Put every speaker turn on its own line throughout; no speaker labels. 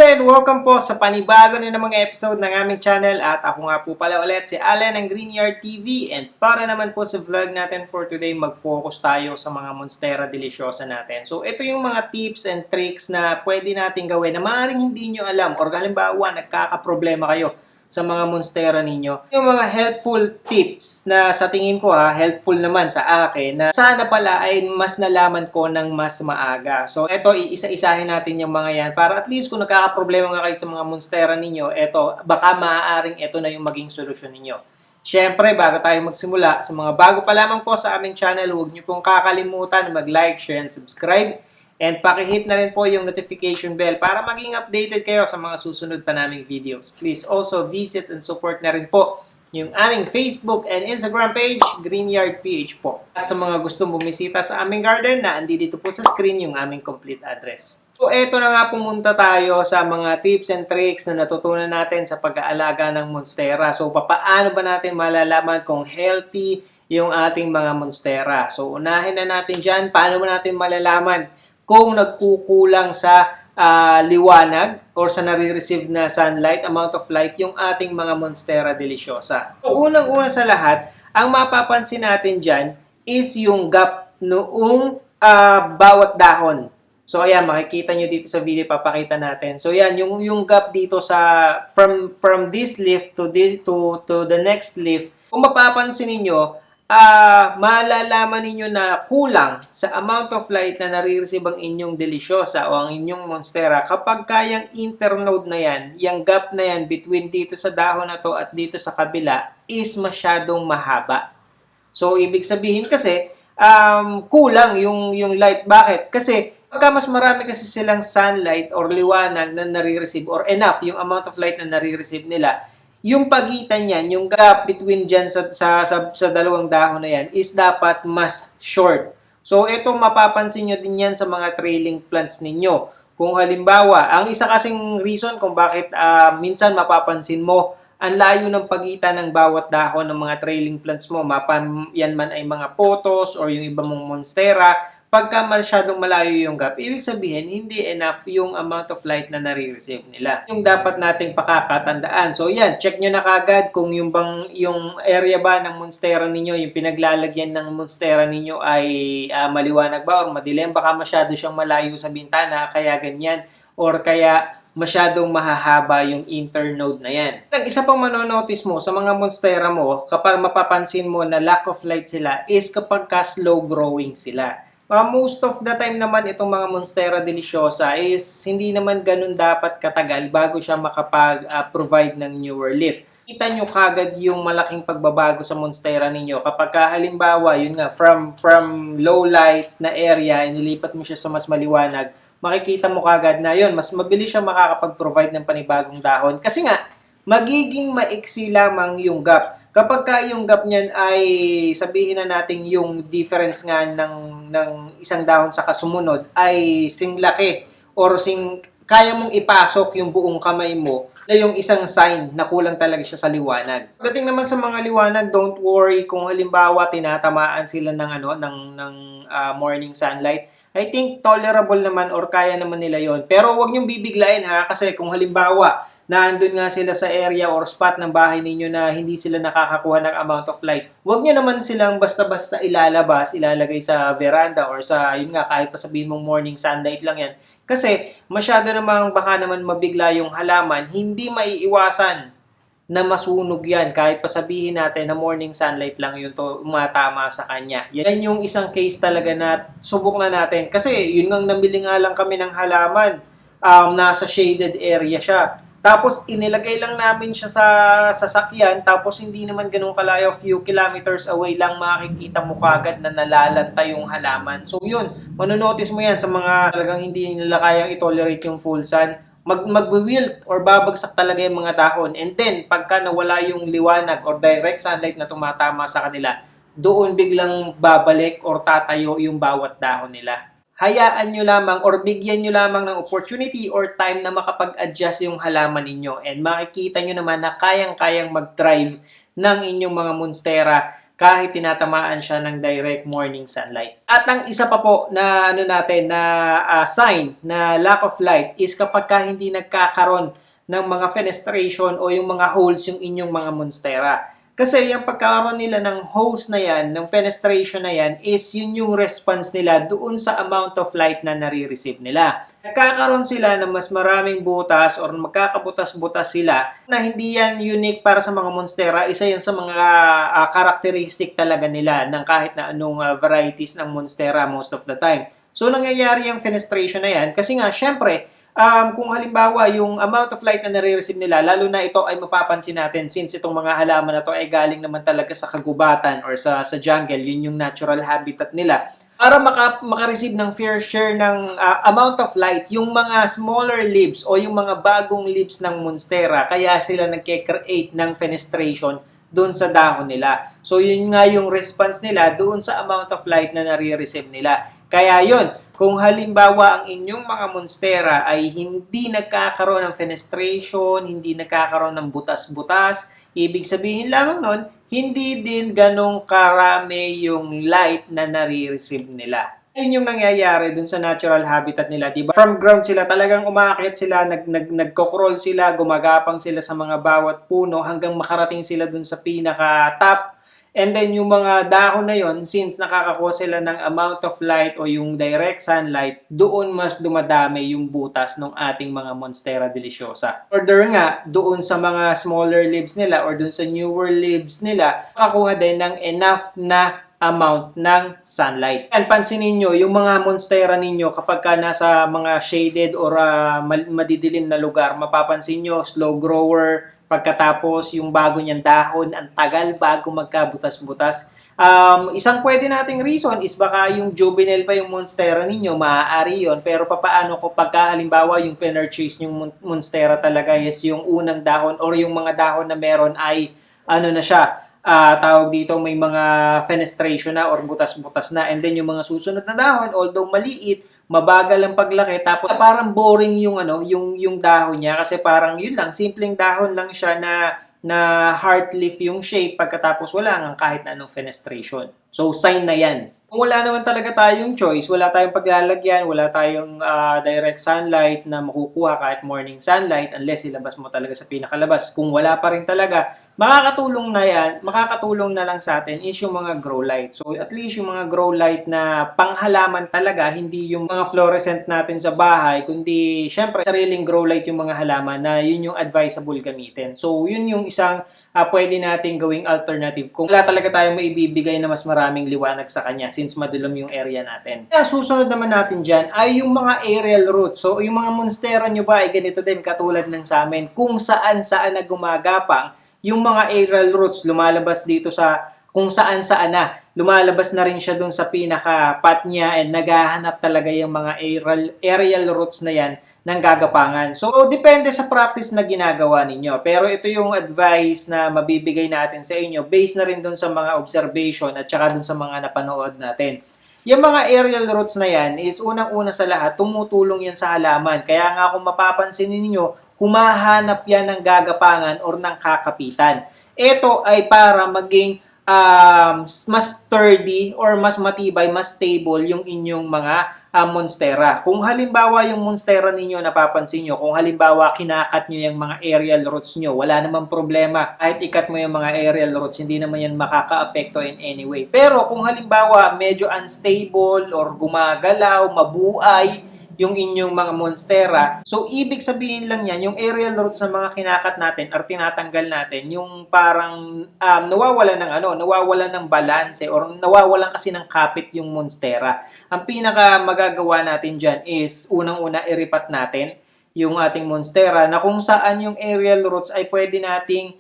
and welcome po sa panibago na mga episode ng aming channel at ako nga po pala ulit si Allen ng Greenyard TV and para naman po sa vlog natin for today mag-focus tayo sa mga Monstera Deliciosa natin. So ito yung mga tips and tricks na pwede natin gawin na maaaring hindi nyo alam or halimbawa nagkakaproblema kayo sa mga Monstera ninyo. Yung mga helpful tips na sa tingin ko helpful naman sa akin na sana pala ay mas nalaman ko ng mas maaga. So eto, iisa-isahin natin yung mga yan para at least kung nagkakaproblema nga kayo sa mga Monstera ninyo, eto, baka maaaring eto na yung maging solusyon ninyo. Siyempre, bago tayo magsimula, sa mga bago pa lamang po sa aming channel, huwag niyo pong kakalimutan mag-like, share, and subscribe. And pakihit na rin po yung notification bell para maging updated kayo sa mga susunod pa naming videos. Please also visit and support na rin po yung aming Facebook and Instagram page, Greenyard PH po. At sa mga gustong bumisita sa aming garden, na andito po sa screen yung aming complete address. So eto na nga, pumunta tayo sa mga tips and tricks na natutunan natin sa pag-aalaga ng Monstera. So paano ba natin malalaman kung healthy yung ating mga Monstera? So unahin na natin dyan, paano ba natin malalaman kung nagkukulang sa liwanag or sa nare-receive na sunlight, amount of light, yung ating mga Monstera Deliciosa. So, unang-una sa lahat, ang mapapansin natin dyan is yung gap noong bawat dahon. So, ayan, makikita nyo dito sa video, papakita natin. So, ayan, yung gap dito sa, from this leaf to the next leaf, kung mapapansin niyo malalaman ninyo na kulang sa amount of light na nare-receive ang inyong Deliciosa o ang inyong Monstera kapag kayang internode na yan, yung gap na yan between dito sa dahon na to at dito sa kabila is masyadong mahaba. So, ibig sabihin kasi, kulang yung light. Bakit? Kasi, pagka mas marami kasi silang sunlight or liwanag na nare-receive or enough yung amount of light na nare-receive nila, yung pagitan niyan, yung gap between dyan sa dalawang dahon na yan is dapat mas short. So, ito mapapansin nyo din yan sa mga trailing plants ninyo. Kung halimbawa, ang isa kasing reason kung bakit minsan mapapansin mo ang layo ng pagitan ng bawat dahon ng mga trailing plants mo, yan man ay mga potos or yung iba mong Monstera, pagka masyadong malayo yung gap, ibig sabihin, hindi enough yung amount of light na nare-receive nila. Yung dapat nating pakakatandaan. So, yan, check nyo na kagad kung yung area ba ng Monstera ninyo, yung pinaglalagyan ng Monstera ninyo ay maliwanag ba or madilim. Baka masyado siyang malayo sa bintana, kaya ganyan. Or kaya masyadong mahahaba yung internode na yan. Isa pang manonotice mo sa mga Monstera mo, kapag mapapansin mo na lack of light sila, is kapag slow growing sila. Most of the time naman itong mga Monstera Deliciosa is hindi naman ganun dapat katagal bago siya makapag-provide ng newer leaf. Kita nyo kagad yung malaking pagbabago sa Monstera ninyo kapag halimbawa, yun nga, from low light na area, inilipat mo siya sa mas maliwanag, makikita mo kagad na yun, mas mabilis siya makakapag-provide ng panibagong dahon. Kasi nga, magiging maiksi lamang yung gap. Kapag yung gap niyan ay sabihin na natin yung difference nga ng isang dahon sa kasumunod ay singlaki or kaya mong ipasok yung buong kamay mo na yung isang sign na kulang talaga siya sa liwanag. Pagdating naman sa mga liwanag, don't worry kung halimbawa tinatamaan sila ng morning sunlight. I think tolerable naman or kaya naman nila yon. Pero huwag niyong bibiglain kasi kkung halimbawa nandun nga sila sa area or spot ng bahay ninyo na hindi sila nakakakuha ng amount of light, huwag nyo naman silang basta-basta ilalagay sa veranda or sa, yun nga, kahit pa sabihin mong morning sunlight lang yan. Kasi, masyado namang baka naman mabigla yung halaman, hindi maiiwasan na masunog yan. Kahit pa sabihin natin na morning sunlight lang yun to umatama sa kanya. Yan yung isang case talaga na subok na natin. Kasi, yun nga, nabili nga lang kami ng halaman, nasa shaded area siya. Tapos, inilagay lang namin siya sa sasakyan, tapos hindi naman ganun kalayo, few kilometers away lang makikita mo kagad na nalalanta yung halaman. So, yun, manonotice mo yan sa mga talagang hindi nila kayang itolerate yung full sun, mag-wilt or babagsak talaga yung mga dahon. And then, pagka nawala yung liwanag or direct sunlight na tumatama sa kanila, doon biglang babalik or tatayo yung bawat dahon nila. Hayaan nyo lamang or bigyan nyo lamang ng opportunity or time na makapag-adjust yung halaman ninyo. And makikita nyo naman na kayang-kayang mag-thrive ng inyong mga Monstera kahit tinatamaan siya ng direct morning sunlight. At ang isa pa po na sign na lack of light is kapag hindi nagkakaroon ng mga fenestration o yung mga holes yung inyong mga monstera. Kasi yung pagkakaroon nila ng holes na yan, ng fenestration na yan, is yun yung response nila doon sa amount of light na nare-receive nila. Nagkakaroon sila ng mas maraming butas or magkakabutas-butas sila na hindi yan unique para sa mga monstera. Isa yan sa mga characteristic talaga nila ng kahit na anong varieties ng monstera most of the time. So, nangyayari yung fenestration na yan kasi nga, syempre, kung halimbawa yung amount of light na nare-receive nila, lalo na ito ay mapapansin natin since itong mga halaman na to ay galing naman talaga sa kagubatan or sa jungle, yun yung natural habitat nila. Para maka-receive ng fair share ng amount of light, yung mga smaller leaves o yung mga bagong leaves ng monstera, kaya sila nagke-create ng fenestration doon sa dahon nila. So yun nga yung response nila doon sa amount of light na nare-receive nila. Kaya yun, kung halimbawa ang inyong mga monstera ay hindi nagkakaroon ng fenestration, hindi nagkakaroon ng butas-butas, ibig sabihin lamang nun, hindi din ganong karami yung light na nare-receive nila. Yun yung nangyayari dun sa natural habitat nila, diba? From ground sila, talagang umaakit sila, nagko-crawl sila, gumagapang sila sa mga bawat puno hanggang makarating sila dun sa pinaka-top. And then yung mga dahon na yon, since nakakakuha sila ng amount of light o yung direct sunlight, doon mas dumadami yung butas ng ating mga Monstera deliciosa. Further nga, doon sa mga smaller leaves nila or doon sa newer leaves nila, makakuha din ng enough na amount ng sunlight. And pansinin nyo, yung mga monstera ninyo kapag ka nasa mga shaded or madidilim na lugar, mapapansin nyo, slow grower, pagkatapos yung bago niyang dahon, ang tagal bago magkabutas-butas. Isang pwede nating reason is baka yung juvenile pa yung monstera ninyo, maaari yon. Pero papaano kung pagka halimbawa yung penurchase yung monstera talaga is yung unang dahon or yung mga dahon na meron ay ano na siya, tawag dito may mga fenestration na or butas-butas na, and then yung mga susunod na dahon, although maliit, mabagal ang paglaki, tapos parang boring yung yung dahon niya kasi parang yun lang, simpleng dahon lang siya na heart leaf yung shape, pagkatapos wala nga kahit na anong fenestration. So sign na yan. Kung wala naman talaga tayong choice, wala tayong paglalagyan, wala tayong direct sunlight na makukuha kahit morning sunlight unless ilabas mo talaga sa pinakalabas. Kung wala pa rin talaga, makakatulong na lang sa atin is yung mga grow light. So at least yung mga grow light na panghalaman talaga, hindi yung mga fluorescent natin sa bahay, kundi syempre sariling grow light yung mga halaman na yun yung advisable gamitin. So yun yung isang pwede nating gawing alternative kung wala talaga tayong maibibigay na mas maraming liwanag sa kanya since madulom yung area natin. Ang susunod naman natin dyan ay yung mga aerial roots. So yung mga monstera nyo ba ay ganito din katulad ng sa amin kung saan na gumagapang yung mga aerial roots lumalabas dito sa kung saan na. Lumalabas na rin siya dun sa pinaka-pot niya and naghahanap talaga yung mga aerial roots na yan ng gagapangan. So, depende sa practice na ginagawa ninyo. Pero ito yung advice na mabibigay natin sa inyo based na rin dun sa mga observation at saka dun sa mga napanood natin. Yung mga aerial roots na yan is unang-una sa lahat, tumutulong yan sa halaman. Kaya nga kung mapapansin ninyo, humahanap yan ng gagapangan or ng kakapitan. Ito ay para maging mas sturdy or mas matibay, mas stable yung inyong mga monstera. Kung halimbawa yung monstera ninyo, napapansin nyo, kung halimbawa kinakat nyo yung mga aerial roots nyo, wala namang problema. Kahit ikat mo yung mga aerial roots, hindi naman yan makaka-apekto in any way. Pero kung halimbawa medyo unstable or gumagalaw, mabuay, yung inyong mga monstera. So, ibig sabihin lang yan, yung aerial roots ng mga kinakat natin or tinatanggal natin, yung parang nawawalan ng balance or nawawalan kasi ng kapit yung monstera. Ang pinaka magagawa natin dyan is, unang-una, iripat natin yung ating monstera na kung saan yung aerial roots ay pwede nating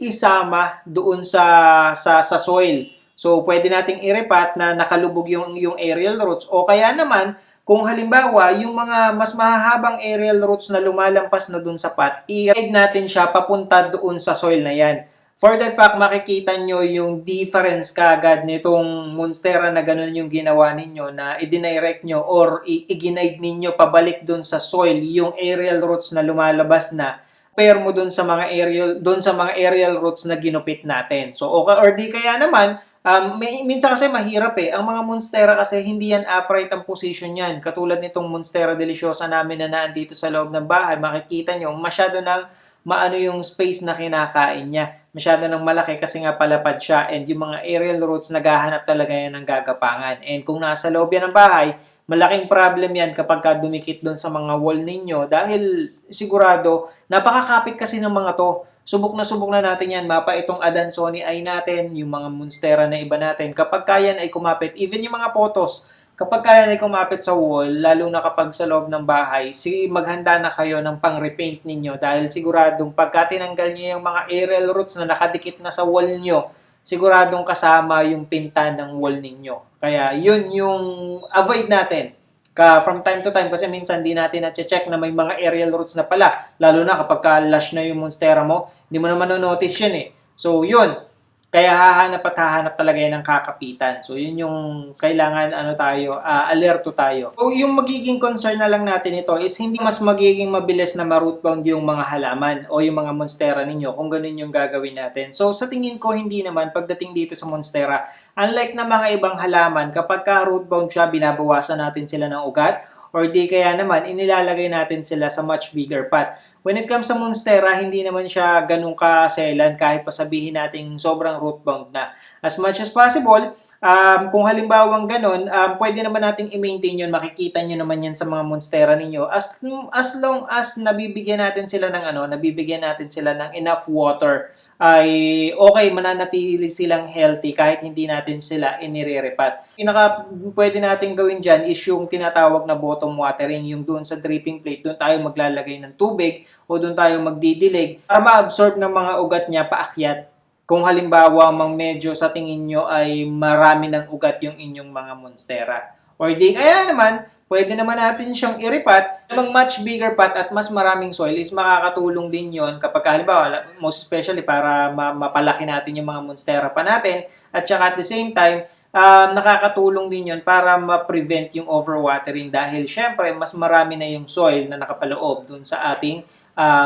isama doon sa soil. So, pwede nating iripat na nakalubog yung aerial roots o kaya naman, kung halimbawa, yung mga mas mahahabang aerial roots na lumalampas na dun sa pot, i-guide natin siya papunta doon sa soil na yan. For that fact, makikita nyo yung difference kagad nitong monstera na ganun yung ginawa ninyo na i-direct nyo or i-guide ninyo pabalik dun sa soil yung aerial roots na lumalabas na pair mo dun sa mga aerial roots na ginupit natin. So, or di kaya naman, minsan kasi mahirap eh. Ang mga monstera kasi hindi yan upright ang position yan. Katulad nitong monstera deliciosa namin na naandito sa loob ng bahay, makikita nyo, masyado nang maano yung space na kinakain niya. Masyado nang malaki kasi nga palapad siya, and yung mga aerial roots naghahanap talaga yan ng gagapangan. And kung nasa loob yan ng bahay, malaking problem yan kapag dumikit doon sa mga wall ninyo dahil sigurado, napakakapit kasi ng mga to. Subok na natin yan. Mapa itong Adansonii ay natin, yung mga monstera na iba natin. Kapag kaya ay kumapit, even yung mga photos, kapag kaya ay kumapit sa wall, lalo na kapag sa loob ng bahay, maghanda na kayo ng pang-repaint ninyo dahil siguradong pagka tinanggal nyo yung mga aerial roots na nakadikit na sa wall nyo, siguradong kasama yung pinta ng wall ninyo. Kaya yun yung avoid natin. From time to time, kasi minsan di natin na-check na may mga aerial roots na pala. Lalo na kapag lush na yung monstera mo, hindi mo naman notice yun eh. So yun, kaya hahanap talaga yan ng kakapitan. So yun yung kailangan alerto tayo. So yung magiging concern na lang natin ito is hindi mas magiging mabilis na ma-rootbound yung mga halaman o yung mga monstera ninyo kung ganun yung gagawin natin. So sa tingin ko hindi naman pagdating dito sa monstera, unlike na mga ibang halaman, kapag ka-rootbound siya, binabawasan natin sila ng ugat or di kaya naman inilalagay natin sila sa much bigger pot. When it comes sa monstera, hindi naman siya ganun kaselan kahit pasabihin natin sobrang rootbound na. As much as possible, kung halimbawang ganun, pwede naman nating i-maintain yun. Makikita nyo naman yan sa mga monstera ninyo. As long as nabibigyan natin sila ng enough water, ay okay, mananatili silang healthy kahit hindi natin sila inire-repat. Pwede natin gawin dyan is yung tinatawag na bottom watering, yung doon sa dripping plate, doon tayo maglalagay ng tubig o doon tayo magdidilig para ma-absorb ng mga ugat niya paakyat. Kung halimbawa medyo sa tingin nyo ay marami ng ugat yung inyong mga monstera. Or di kaya naman, pwede naman natin siyang iripat ng much bigger pot at mas maraming soil is makakatulong din yon kapag halimbawa, most especially para mapalaki natin yung mga monstera pa natin at saka at the same time, nakakatulong din yon para ma-prevent yung overwatering dahil syempre mas marami na yung soil na nakapaloob dun sa ating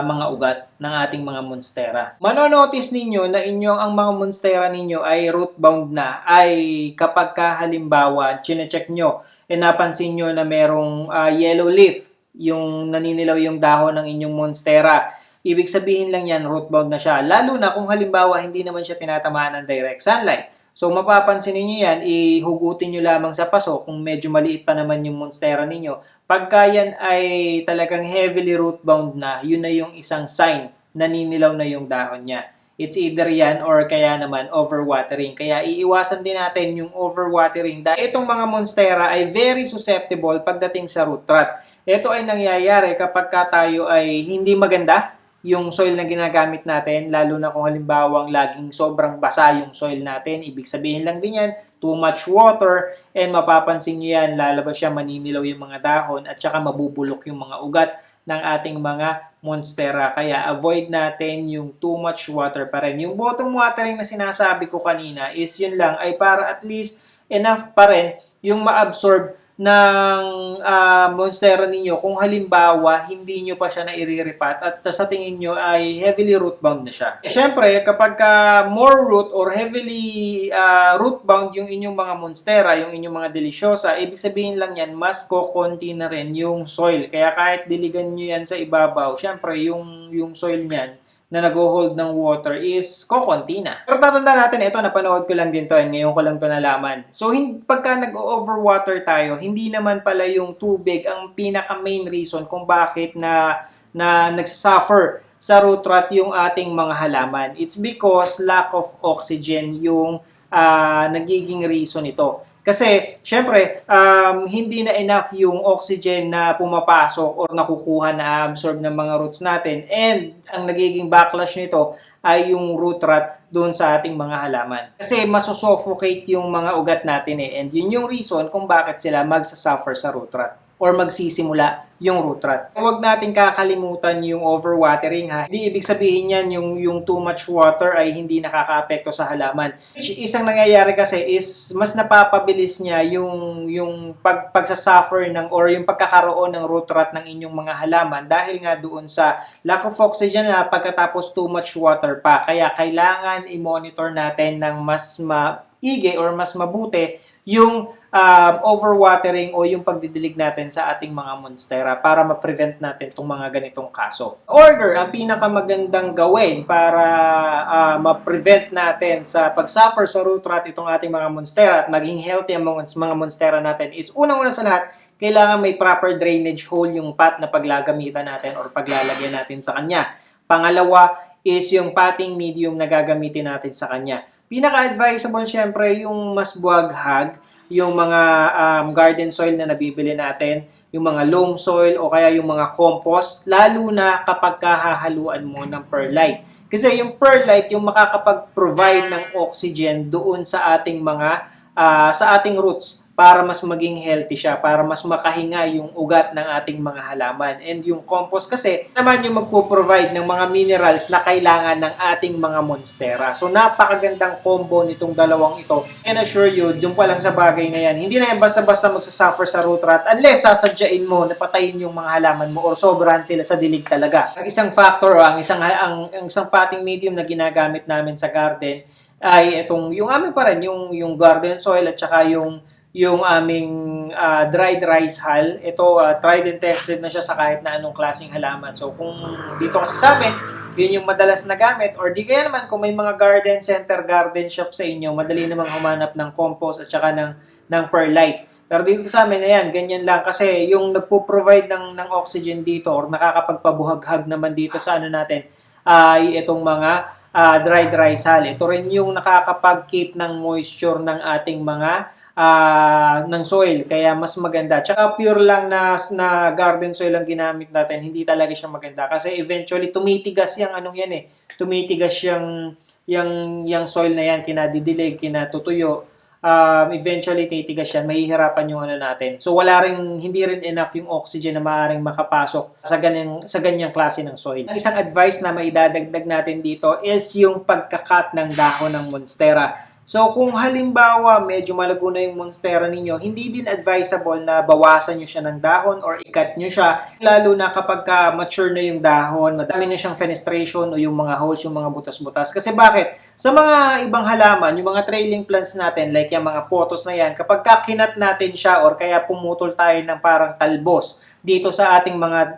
mga ugat ng ating mga monstera. Manonotice ninyo na ang mga monstera ninyo ay root-bound na ay kapag halimbawa, chinecheck nyo napansin nyo na merong yellow leaf, yung naninilaw yung dahon ng inyong monstera. Ibig sabihin lang yan, rootbound na siya. Lalo na kung halimbawa hindi naman siya tinatamaan ng direct sunlight. So mapapansin niyo yan, ihugutin nyo lamang sa paso kung medyo maliit pa naman yung monstera ninyo. Pagka yan ay talagang heavily rootbound na, yun na yung isang sign, naninilaw na yung dahon niya. It's either yan or kaya naman overwatering. Kaya iiwasan din natin yung overwatering dahil itong mga monstera ay very susceptible pagdating sa root rot. Ito ay nangyayari kapag tayo ay hindi maganda yung soil na ginagamit natin, lalo na kung halimbawang laging sobrang basa yung soil natin. Ibig sabihin lang din yan, too much water, and mapapansin nyo yan, lalabas siya, maninilaw yung mga dahon at saka mabubulok yung mga ugat ng ating mga monstera. Kaya avoid natin yung too much water pa rin. Yung bottom watering na sinasabi ko kanina is yun lang ay para at least enough pa rin yung ma-absorb ng monstera ninyo kung halimbawa hindi nyo pa siya nairiripat at sa tingin nyo ay heavily root-bound na siya. Siyempre, kapag more root or heavily root-bound yung inyong mga monstera, yung inyong mga deliciosa, ibig sabihin lang yan, mas kokonti na rin yung soil. Kaya kahit diligan nyo yan sa ibabaw, siyempre yung soil niyan na nag-hold ng water is kokonti na. Pero tatanda natin, ito napanood ko lang din to and ngayon ko lang to nalaman. So, pagka nag-overwater tayo, hindi naman pala yung tubig ang pinaka-main reason kung bakit na nagsasuffer sa root rot yung ating mga halaman. It's because lack of oxygen yung nagiging reason ito. Kasi, syempre, hindi na enough yung oxygen na pumapasok or nakukuha na absorb ng mga roots natin. And, ang nagiging backlash nito ay yung root rot doon sa ating mga halaman. Kasi, masosuffocate yung mga ugat natin eh. And yun yung reason kung bakit sila magsasuffer sa root rot. or magsisimula yung root rot. Huwag natin kakalimutan yung overwatering ha. Hindi ibig sabihin yan yung too much water ay hindi nakakaapekto sa halaman. Isang nangyayari kasi is mas napapabilis niya yung pagsasuffer ng or yung pagkakaroon ng root rot ng inyong mga halaman dahil nga doon sa lack of oxygen na pagkatapos too much water pa. Kaya kailangan i-monitor natin ng mas maigi or mas mabuti yung overwatering o yung pagdidilig natin sa ating mga monstera para ma-prevent natin itong mga ganitong kaso. Order, ang pinakamagandang gawin para ma-prevent natin sa pag-suffer sa root rot itong ating mga monstera at maging healthy ang mga monstera natin is unang-una sa lahat, kailangan may proper drainage hole yung pot na paglagamitan natin or paglalagyan natin sa kanya. Pangalawa is yung potting medium na gagamitin natin sa kanya. Pinaka-advisable syempre yung mas buwaghag, yung mga garden soil na nabibili natin, yung mga loam soil o kaya yung mga compost, lalo na kapag kahahaluan mo ng perlite. Kasi yung perlite yung makakapag-provide ng oxygen doon sa ating mga sa ating roots para mas maging healthy siya, para mas makahinga yung ugat ng ating mga halaman. And yung compost kasi naman yung magpo-provide ng mga minerals na kailangan ng ating mga monstera. So napakagandang combo nitong dalawang ito. And assure you, yung pa lang sa bagay na yan, hindi na yan basta-basta magsasuffer sa root rot unless sasadyain mo na patayin yung mga halaman mo or sobrahan sila sa dilig talaga. Ang isang factor o ang isang potting medium na ginagamit namin sa garden ay itong yung amin pa rin yung garden soil at saka yung aming dried rice hull. Ito, tried and tested na siya sa kahit na anong klaseng halaman. So, kung dito kasi sa amin, yun yung madalas na gamit. Or di kaya naman, kung may mga garden center, garden shop sa inyo, madali namang humanap ng compost at saka ng perlite. Pero dito sa amin, ayan, ganyan lang. Kasi yung nagpo-provide ng oxygen dito or nakakapagpabuhaghag naman dito sa ano natin, ay itong mga dried rice hull. Ito rin yung nakakapag-keep ng moisture ng ating mga ng soil, kaya mas maganda. Tsaka pure lang na garden soil ang ginamit natin, hindi talaga siya maganda kasi eventually tumitigas yung anong yan tumitigas yung soil na yan, kinadidilig, kinatutuyo. Eventually titigas yan, mahihirapan yung ano natin. So hindi rin enough yung oxygen na maaaring makapasok sa ganyang klase ng soil. Ang isang advice na maidadagdag natin dito is yung pagkakat ng dahon ng monstera. So, kung halimbawa medyo malago na yung monstera ninyo, hindi din advisable na bawasan nyo siya ng dahon or ikat nyo siya. Lalo na kapag mature na yung dahon, madami na siyang fenestration o yung mga holes, yung mga butas-butas. Kasi bakit? Sa mga ibang halaman, yung mga trailing plants natin, like yung mga potos na yan, kapag kinat natin siya or kaya pumutol tayo ng parang talbos dito sa ating mga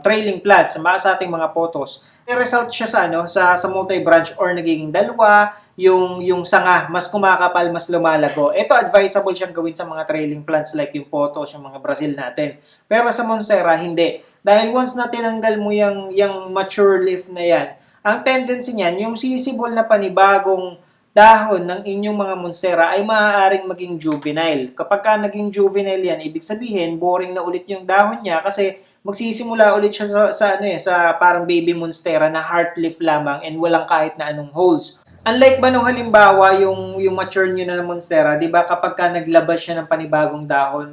trailing plants, sa ating mga potos, result siya sa multi-branch or nagiging dalawa, yung sanga mas kumakapal, mas lumalago. Ito advisable siyang gawin sa mga trailing plants like yung potos, yung mga Brazil natin. Pero sa monstera hindi. Dahil once na tinanggal mo yung mature leaf na yan, ang tendency niyan, yung sisibol na panibagong dahon ng inyong mga monstera ay maaaring maging juvenile. Kapag naging juvenile yan, ibig sabihin boring na ulit yung dahon niya kasi magsisimula ulit siya sa parang baby monstera na heart leaf lamang and walang kahit na anong holes. Unlike ba nung halimbawa yung mature nyo na monstera, di ba kapag naglabas siya ng panibagong dahon,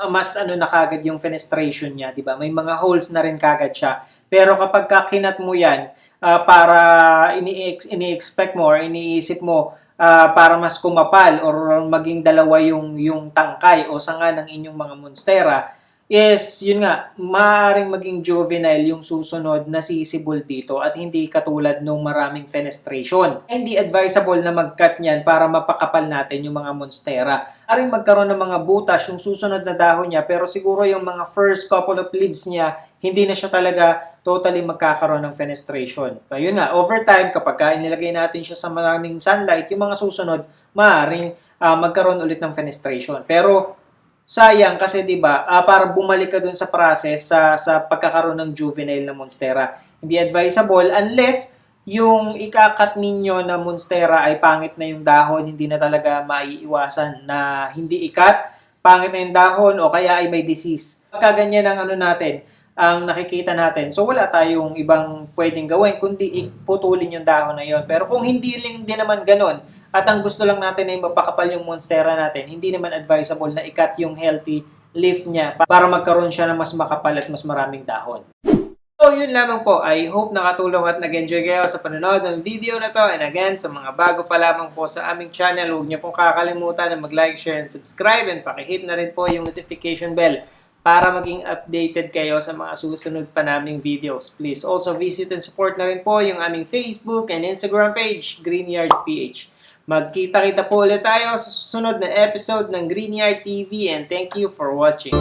mas na kagad yung fenestration niya, di ba? May mga holes na rin kagad siya. Pero kapag kinat mo yan, para ini-expect mo or iniisip mo para mas kumapal or maging dalawa yung tangkay o sanga ng inyong mga monstera, is, yun nga, maaaring maging juvenile yung susunod na sisibol dito at hindi katulad nung maraming fenestration. Hindi advisable na mag-cut niyan para mapakapal natin yung mga monstera. Maaaring magkaroon ng mga butas yung susunod na dahon niya pero siguro yung mga first couple of leaves niya, hindi na siya talaga totally magkakaroon ng fenestration. So, yun nga, over time, kapag inilagay natin siya sa maraming sunlight, yung mga susunod, maaaring magkaroon ulit ng fenestration. Pero, sayang kasi 'di ba, para bumalik ka dun sa process sa pagkakaroon ng juvenile na monstera. Hindi advisable unless yung ikakat ninyo na monstera ay pangit na yung dahon, hindi na talaga maiiwasan na hindi ikat, pangit na yung dahon o kaya ay may disease. Pagka ganyan ang ang nakikita natin. So wala tayong ibang pwedeng gawin kundi iputulin yung dahon na yon. Pero kung hindi din naman ganun, at ang gusto lang natin ay mapakapal yung monstera natin, hindi naman advisable na i-cut yung healthy leaf niya para magkaroon siya ng mas makapal at mas maraming dahon. So, yun lamang po. I hope nakatulong at nag-enjoy kayo sa panonood ng video na to. And again, sa mga bago pa lamang po sa aming channel, huwag niyo pong kakalimutan na mag-like, share, and subscribe. And pakihit na rin po yung notification bell para maging updated kayo sa mga susunod pa naming videos. Please also visit and support na rin po yung aming Facebook and Instagram page, GreenYardPH. Magkita-kita po ulit tayo sa susunod na episode ng GreenYard TV and thank you for watching.